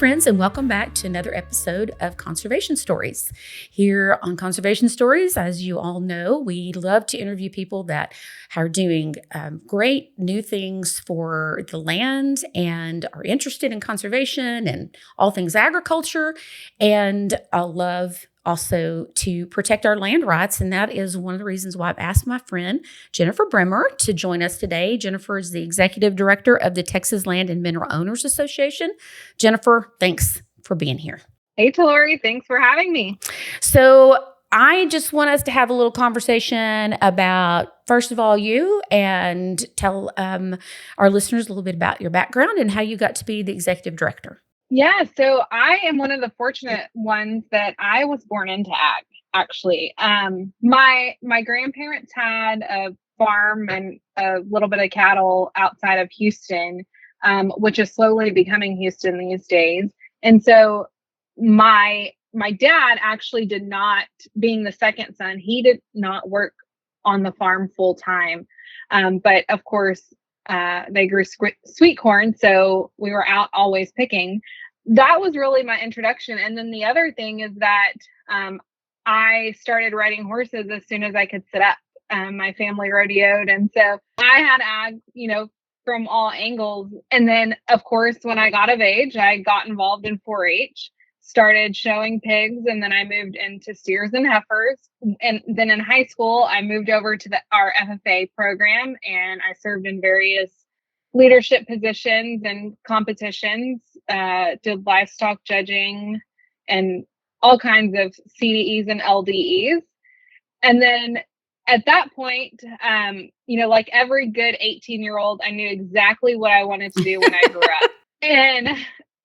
friends, and welcome back to another episode of Conservation Stories. Here on Conservation Stories, as you all know, we love to interview people that are doing great new things for the land and are interested in conservation and all things agriculture. And I love also to protect our land rights. And that is one of the reasons why I've asked my friend Jennifer Bremer to join us today. Jennifer is the executive director of the Texas Land and Mineral Owners Association. Jennifer, thanks for being here. Hey, Tillery, thanks for having me. So I just want us to have a little conversation about, first of all, you, and tell our listeners a little bit about your background and how you got to be the executive director. Yeah, so I am one of the fortunate ones that I was born into ag, actually. My grandparents had a farm and a little bit of cattle outside of Houston, which is slowly becoming Houston these days. And so my dad actually did not, being the second son, he did not work on the farm full time. But of course, they grew sweet corn, so we were out always picking. That was really my introduction. And then the other thing is that I started riding horses as soon as I could sit up. My family rodeoed. And so I had ag, from all angles. And then, of course, when I got of age, I got involved in 4-H, started showing pigs, and then I moved into steers and heifers. And then in high school, I moved over to our FFA program, and I served in various leadership positions and competitions, did livestock judging and all kinds of CDEs and LDEs. And then at that point, like every good 18-year-old, I knew exactly what I wanted to do when I grew up. And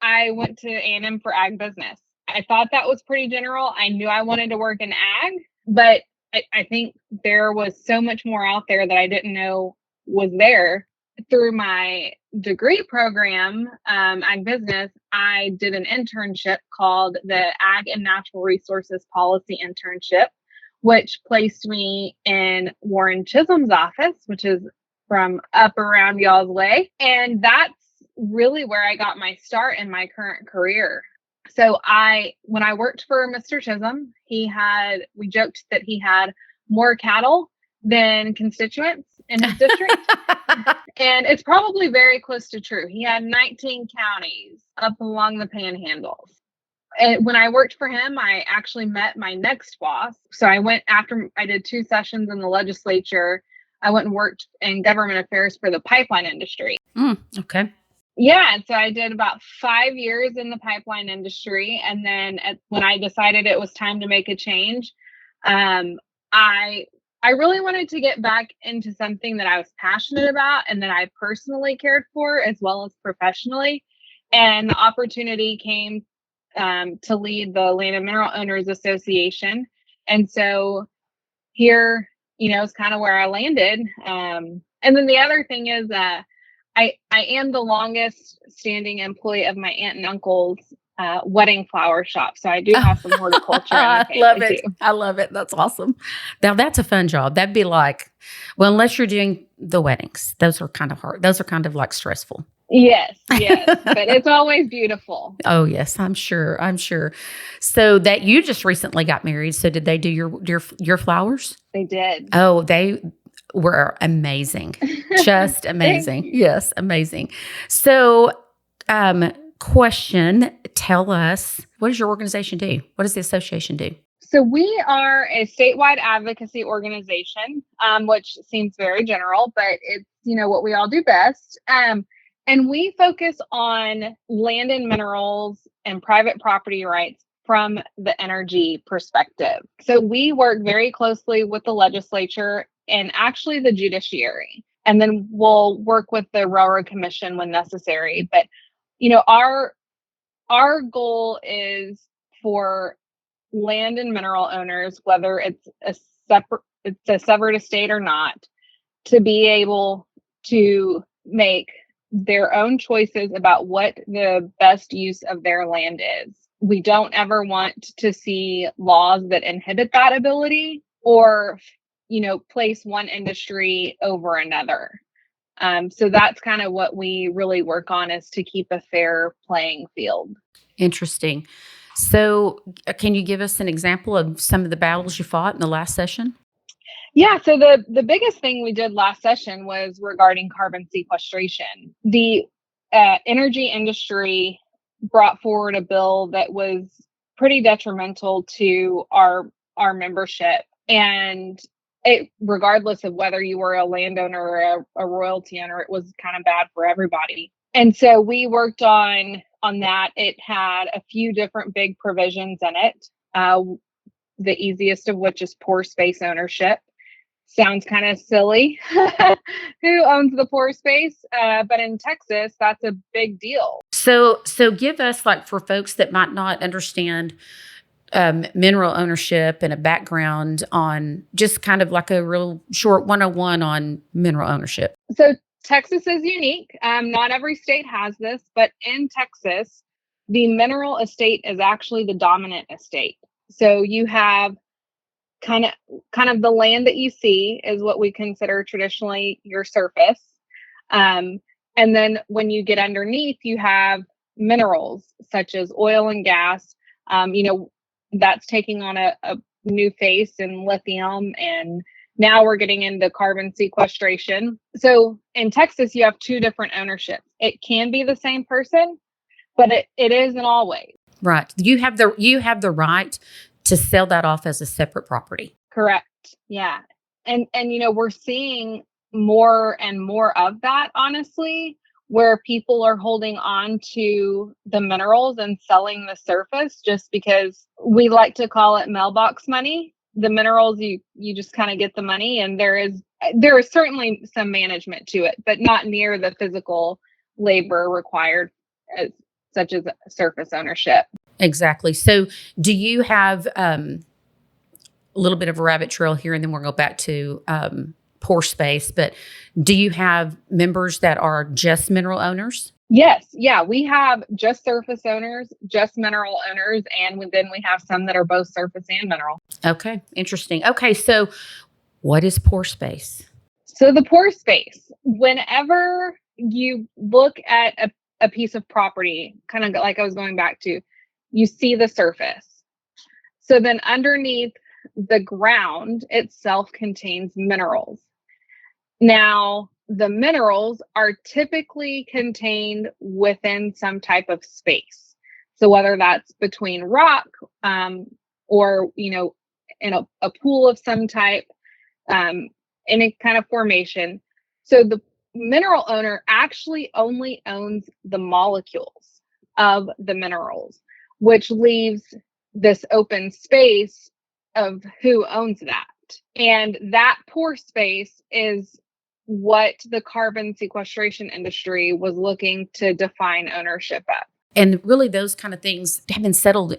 I went to A&M for ag business. I thought that was pretty general. I knew I wanted to work in ag, but I think there was so much more out there that I didn't know was there. Through my degree program, ag business, I did an internship called the Ag and Natural Resources Policy Internship, which placed me in Warren Chisholm's office, which is from up around y'all's way. And that's really where I got my start in my current career. So when I worked for Mr. Chisholm, we joked that he had more cattle than constituents in his district. And it's probably very close to true. He had 19 counties up along the panhandles. And when I worked for him, I actually met my next boss. So after I did 2 sessions in the legislature, I went and worked in government affairs for the pipeline industry. Okay. Yeah. And so I did about 5 years in the pipeline industry. And then when I decided it was time to make a change, I really wanted to get back into something that I was passionate about and that I personally cared for, as well as professionally. And the opportunity came to lead the Land and Mineral Owners Association. And so here, is kind of where I landed. And then the other thing is I am the longest standing employee of my aunt and uncle's wedding flower shop. So I do have some horticulture in the family. Love it. Too. I love it. That's awesome. Now that's a fun job. That'd be like, well, unless you're doing the weddings, those are kind of hard. Those are kind of like stressful. Yes, but it's always beautiful. Oh yes, I'm sure. So that you just recently got married. So did they do your flowers? They did. Oh, they were amazing. Just amazing. Yes, amazing. So, question, tell us, what does your organization do? What does the association do? So we are a statewide advocacy organization, which seems very general, but it's, what we all do best. And we focus on land and minerals and private property rights from the energy perspective. So we work very closely with the legislature and actually the judiciary. And then we'll work with the Railroad Commission when necessary. But our goal is for land and mineral owners, whether it's a severed estate or not, to be able to make their own choices about what the best use of their land is. We don't ever want to see laws that inhibit that ability or, place one industry over another. So that's kind of what we really work on, is to keep a fair playing field. Interesting. So can you give us an example of some of the battles you fought in the last session? Yeah, so the biggest thing we did last session was regarding carbon sequestration. The energy industry brought forward a bill that was pretty detrimental to our membership, and it, regardless of whether you were a landowner or a royalty owner, it was kind of bad for everybody. And so we worked on that. It had a few different big provisions in it. The easiest of which is pore space ownership. Sounds kind of silly. Who owns the pore space? But in Texas, that's a big deal. So give us, like, for folks that might not understand mineral ownership and a background on, just kind of like a real short 101 on mineral ownership. So Texas is unique. Not every state has this, but in Texas, the mineral estate is actually the dominant estate. So you have kind of the land that you see is what we consider traditionally your surface. And then when you get underneath, you have minerals such as oil and gas. That's taking on a new face in lithium, and now we're getting into carbon sequestration. So in Texas, you have two different ownerships. It can be the same person, but it isn't always. Right. You have the right to sell that off as a separate property. Correct. Yeah. And we're seeing more and more of that, honestly, where people are holding on to the minerals and selling the surface, just because we like to call it mailbox money. The minerals, you just kind of get the money, and there is certainly some management to it, but not near the physical labor required, such as surface ownership. Exactly. So do you have a little bit of a rabbit trail here, and then we'll go back to pore space, but do you have members that are just mineral owners? Yes. Yeah. We have just surface owners, just mineral owners, and then we have some that are both surface and mineral. Okay. Interesting. Okay. So what is pore space? So the pore space, whenever you look at a piece of property, kind of like I was going back to, you see the surface. So then underneath, the ground itself contains minerals. Now, the minerals are typically contained within some type of space. So whether that's between rock, or, in a pool of some type, in a kind of formation. So the mineral owner actually only owns the molecules of the minerals, which leaves this open space of who owns that. And that pore space is what the carbon sequestration industry was looking to define ownership of. And really, those kind of things have been settled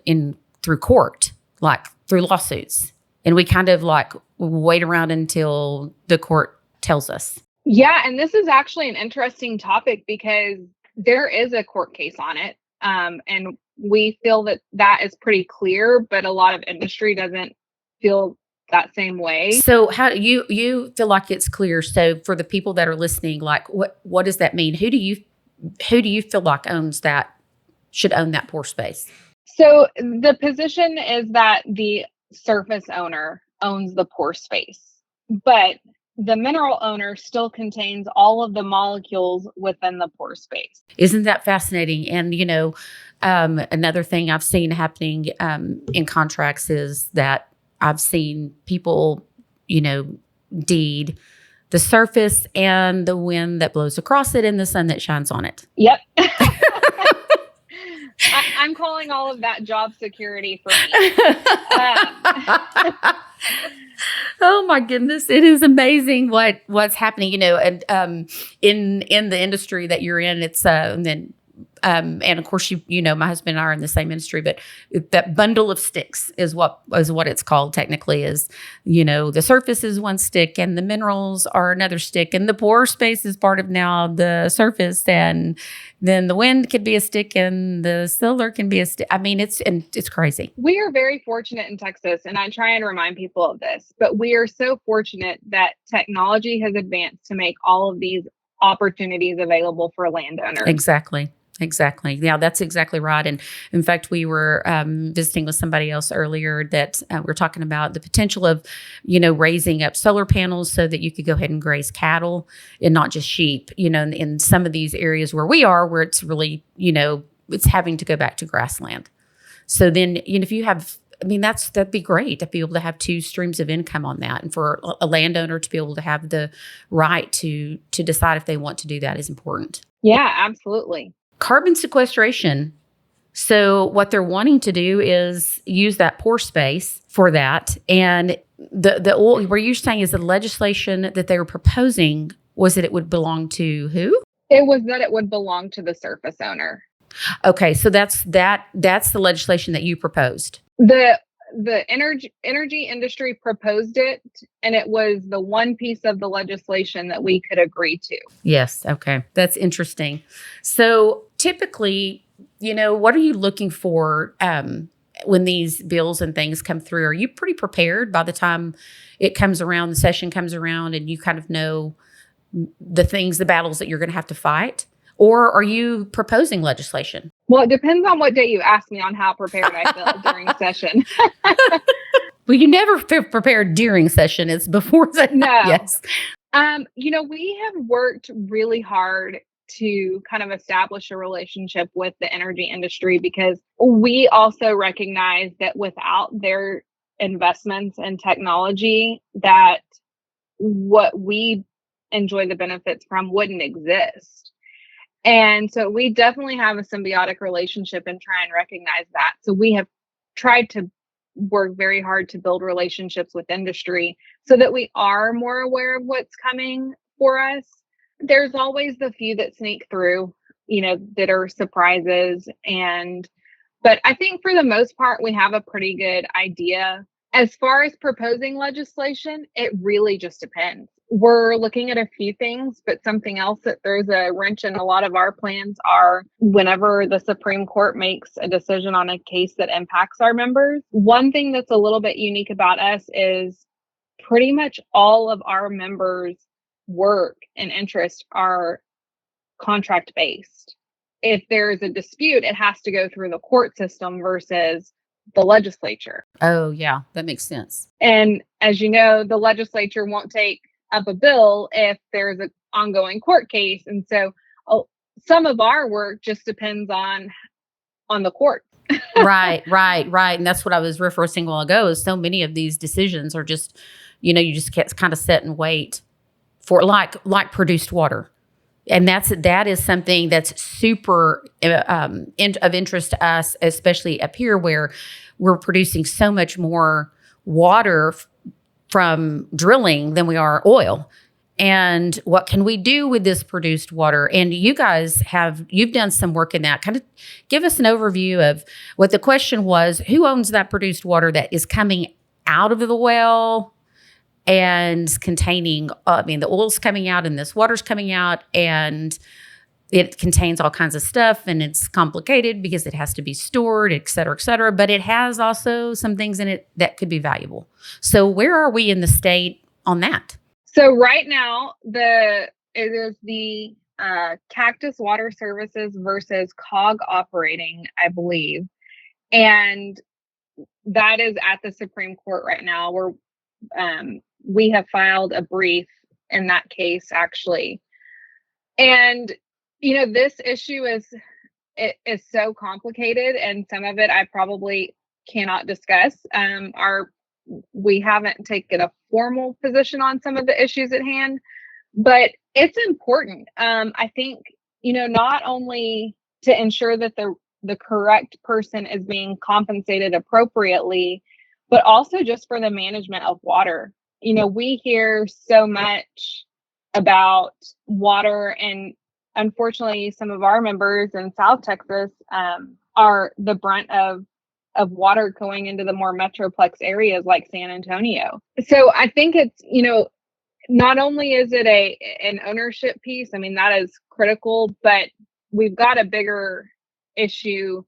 through court, like through lawsuits. And we kind of like wait around until the court tells us. Yeah. And this is actually an interesting topic because there is a court case on it. And we feel that is pretty clear, but a lot of industry doesn't feel that same way. So how you feel like it's clear? So for the people that are listening, like what does that mean? Who do you feel like should own that pore space? So the position is that the surface owner owns the pore space, but the mineral owner still contains all of the molecules within the pore space. Isn't that fascinating? And, another thing I've seen happening in contracts is that I've seen people, deed the surface and the wind that blows across it and the sun that shines on it. Yep. I'm calling all of that job security for me. Oh my goodness. It is amazing what's happening, and in the industry that you're in, it's and of course my husband and I are in the same industry, but that bundle of sticks is what it's called technically. Is the surface is one stick and the minerals are another stick, and the pore space is part of now the surface, and then the wind could be a stick and the solar can be a stick. I mean, it's crazy. We are very fortunate in Texas, and I try and remind people of this, but we are so fortunate that technology has advanced to make all of these opportunities available for landowners. Exactly. Yeah, that's exactly right. And in fact, we were visiting with somebody else earlier that we're talking about the potential of, raising up solar panels so that you could go ahead and graze cattle and not just sheep, in some of these areas where we are, where it's really, it's having to go back to grassland. So then, if you have, that'd be great to be able to have two streams of income on that. And for a landowner to be able to have the right to decide if they want to do that is important. Yeah, absolutely. Carbon sequestration. So what they're wanting to do is use that pore space for that. And the oil, where you're saying is the legislation that they were proposing was that it would belong to who? It was that it would belong to the surface owner. Okay, so that's the legislation that you proposed. The energy industry proposed it, and it was the one piece of the legislation that we could agree to. Yes. Okay. That's interesting. So typically, what are you looking for when these bills and things come through? Are you pretty prepared by the time it comes around, the session comes around, and you kind of know the battles that you're going to have to fight? Or are you proposing legislation? Well, it depends on what day you ask me on how prepared I feel during session. Well, you never feel prepared during session. It's before that. No. Yes. We have worked really hard to kind of establish a relationship with the energy industry, because we also recognize that without their investments in technology, that what we enjoy the benefits from wouldn't exist. And so we definitely have a symbiotic relationship and try and recognize that. So we have tried to work very hard to build relationships with industry so that we are more aware of what's coming for us. There's always the few that sneak through, that are surprises. But I think for the most part, we have a pretty good idea. As far as proposing legislation, it really just depends. We're looking at a few things, but something else that throws a wrench in a lot of our plans are whenever the Supreme Court makes a decision on a case that impacts our members. One thing that's a little bit unique about us is pretty much all of our members' work and interest are contract based. If there's a dispute, it has to go through the court system versus the legislature. Oh, yeah, that makes sense. And as you know, the legislature won't take up a bill if there's an ongoing court case. And so some of our work just depends on the court. Right. And that's what I was referencing a while ago, is so many of these decisions are just, you just can't kind of sit and wait for like produced water. And that is something that's super of interest to us, especially up here where we're producing so much more water from drilling than we are oil. And what can we do with this produced water? And you guys you've done some work in that. Kind of give us an overview of what the question was: who owns that produced water that is coming out of the well and containing, the oil's coming out and this water's coming out, and it contains all kinds of stuff, and it's complicated because it has to be stored, et cetera, but it has also some things in it that could be valuable. So where are we in the state on that? So right now, it is the Cactus Water Services versus COG operating, I believe. And that is at the Supreme Court right now, where we have filed a brief in that case, actually. And, this issue is so complicated, and some of it I probably cannot discuss. We haven't taken a formal position on some of the issues at hand, but it's important. I think, not only to ensure that the correct person is being compensated appropriately, but also just for the management of water. We hear so much about water, and unfortunately, some of our members in South Texas are the brunt of water going into the more metroplex areas like San Antonio. So I think it's, not only is it an ownership piece, that is critical, but we've got a bigger issue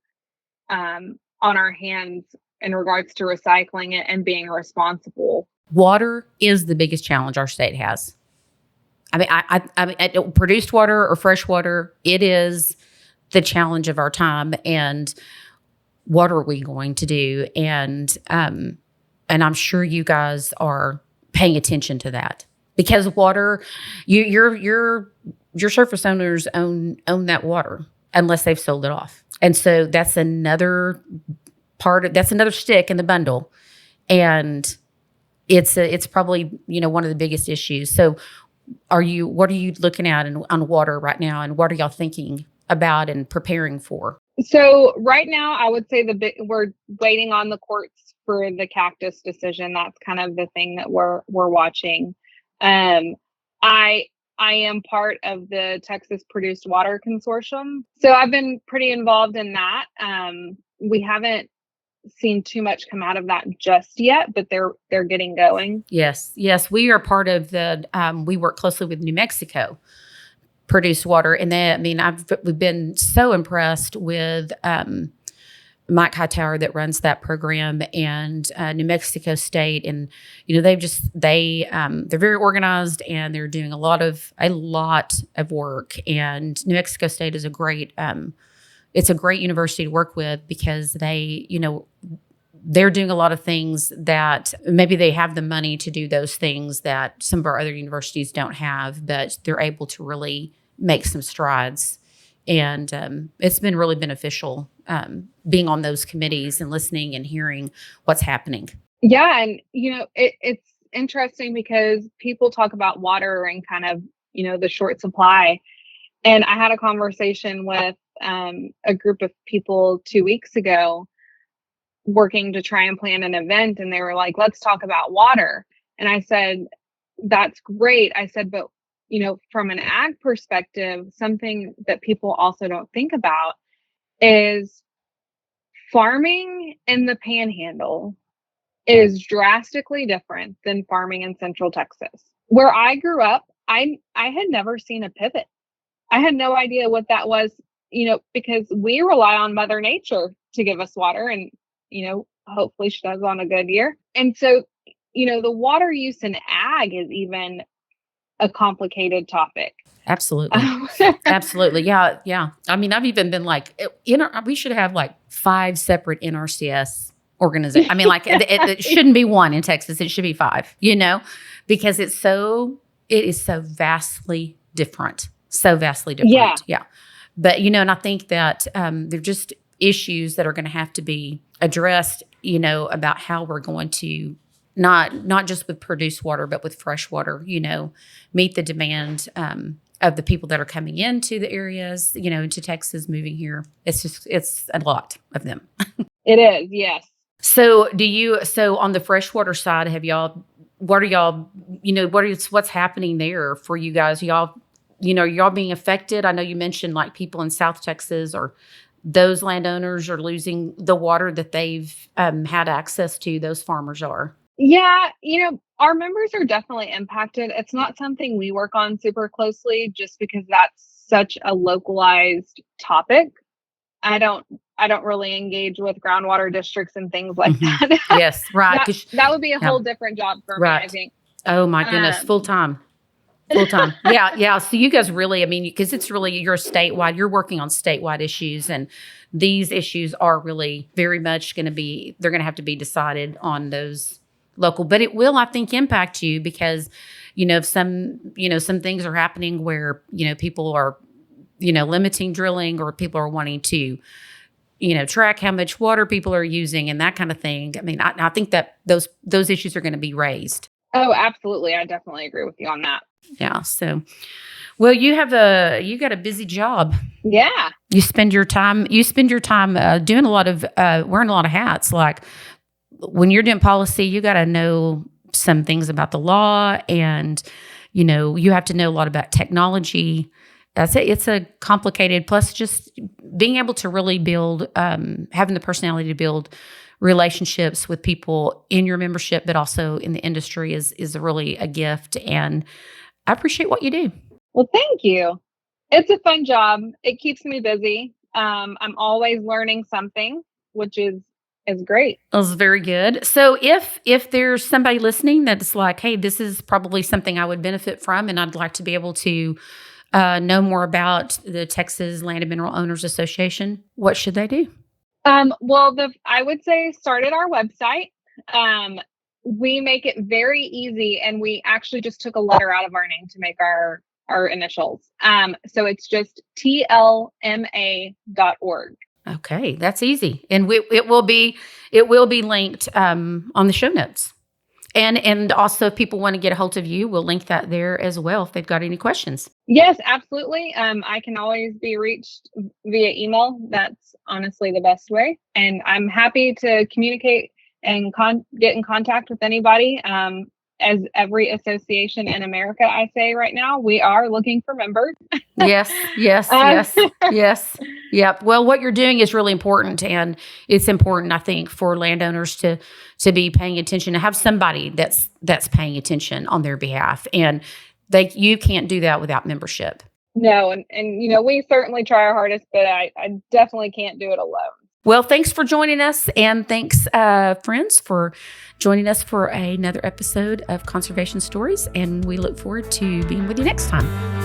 on our hands in regards to recycling it and being responsible. Water is the biggest challenge our state has. I mean, produced water or fresh water, it is the challenge of our time. And what are we going to do? And I'm sure you guys are paying attention to that, because water, your surface owners own that water unless they've sold it off. And so that's another that's another stick in the bundle. And it's probably, one of the biggest issues. So what are you looking at on water right now, and what are y'all thinking about and preparing for? So right now, I would say we're waiting on the courts for the cactus decision. That's kind of the thing that we're watching. I am part of the Texas Produced Water Consortium, so I've been pretty involved in that. We haven't seen too much come out of that just yet, but they're getting going. Yes, we are part of the. We work closely with New Mexico Produced Water, and we've been so impressed with Mike Hightower that runs that program, and New Mexico State, and they're very organized, and they're doing a lot of work. And New Mexico State is a great university to work with, because they're doing a lot of things that maybe they have the money to do those things that some of our other universities don't have, but they're able to really make some strides. And it's been really beneficial being on those committees and listening and hearing what's happening. Yeah. And, it's interesting because people talk about water and kind of, the short supply. And I had a conversation with a group of people 2 weeks ago working to try and plan an event. And they were like, let's talk about water. And I said, that's great. I said, but, from an ag perspective, something that people also don't think about is farming in the panhandle is drastically different than farming in Central Texas. Where I grew up, I had never seen a pivot. I had no idea what that was, because we rely on Mother Nature to give us water, and, hopefully she does on a good year. And so, the water use in ag is even a complicated topic. Absolutely. Absolutely. Yeah. I mean, I've even been like, we should have like 5 separate NRCS organizations. I mean, like it shouldn't be 1 in Texas. It should be 5, because it is so vastly different. So vastly different. Yeah. But, and I think that they're just issues that are going to have to be addressed, about how we're going to not just with produced water, but with fresh water, meet the demand of the people that are coming into the areas, into Texas, moving here. It's a lot of them. It is, yes. So on the freshwater side, what's happening there for you guys? Y'all being affected? I know you mentioned like people in South Texas, or those landowners are losing the water that they've had access to. Those farmers are. Yeah, our members are definitely impacted. It's not something we work on super closely, just because that's such a localized topic. I don't really engage with groundwater districts and things like that. Yes, right. That would be a whole different job for me, I think. Oh my goodness, full time. Yeah. So you guys really, because it's really, you're you're working on statewide issues, and these issues are really very much they're going to have to be decided on those local, but it will, I think, impact you, because, some things are happening where, people are, limiting drilling, or people are wanting to, track how much water people are using and that kind of thing. I think that those issues are going to be raised. Oh, absolutely. I definitely agree with you on that. Yeah. So, well, you got a busy job. Yeah. You spend your time doing a lot of, wearing a lot of hats. Like when you're doing policy, you got to know some things about the law, and, you have to know a lot about technology. It's a complicated, plus just being able to really build, having the personality to build relationships with people in your membership, but also in the industry is really a gift. And I appreciate what you do. Well, thank you. It's a fun job. It keeps me busy. I'm always learning something, which is is great. That was very good. So if there's somebody listening that's like, hey, this is probably something I would benefit from, and I'd like to be able to know more about the Texas Land and Mineral Owners Association, what should they do? Well, I would say start at our website. We make it very easy, and we actually just took a letter out of our name to make our initials. So it's just tlma.org. Okay, that's easy, and it will be linked on the show notes, and also if people want to get a hold of you, we'll link that there as well if they've got any questions. Yes, absolutely. I can always be reached via email. That's honestly the best way, and I'm happy to communicate and get in contact with anybody. As every association in America, I say right now, we are looking for members. Yes. Yep. Well, what you're doing is really important, and it's important, I think, for landowners to be paying attention, to have somebody that's paying attention on their behalf, and you can't do that without membership. No, and we certainly try our hardest, but I definitely can't do it alone. Well, thanks for joining us, and thanks, friends, for joining us for another episode of Conservation Stories, and we look forward to being with you next time.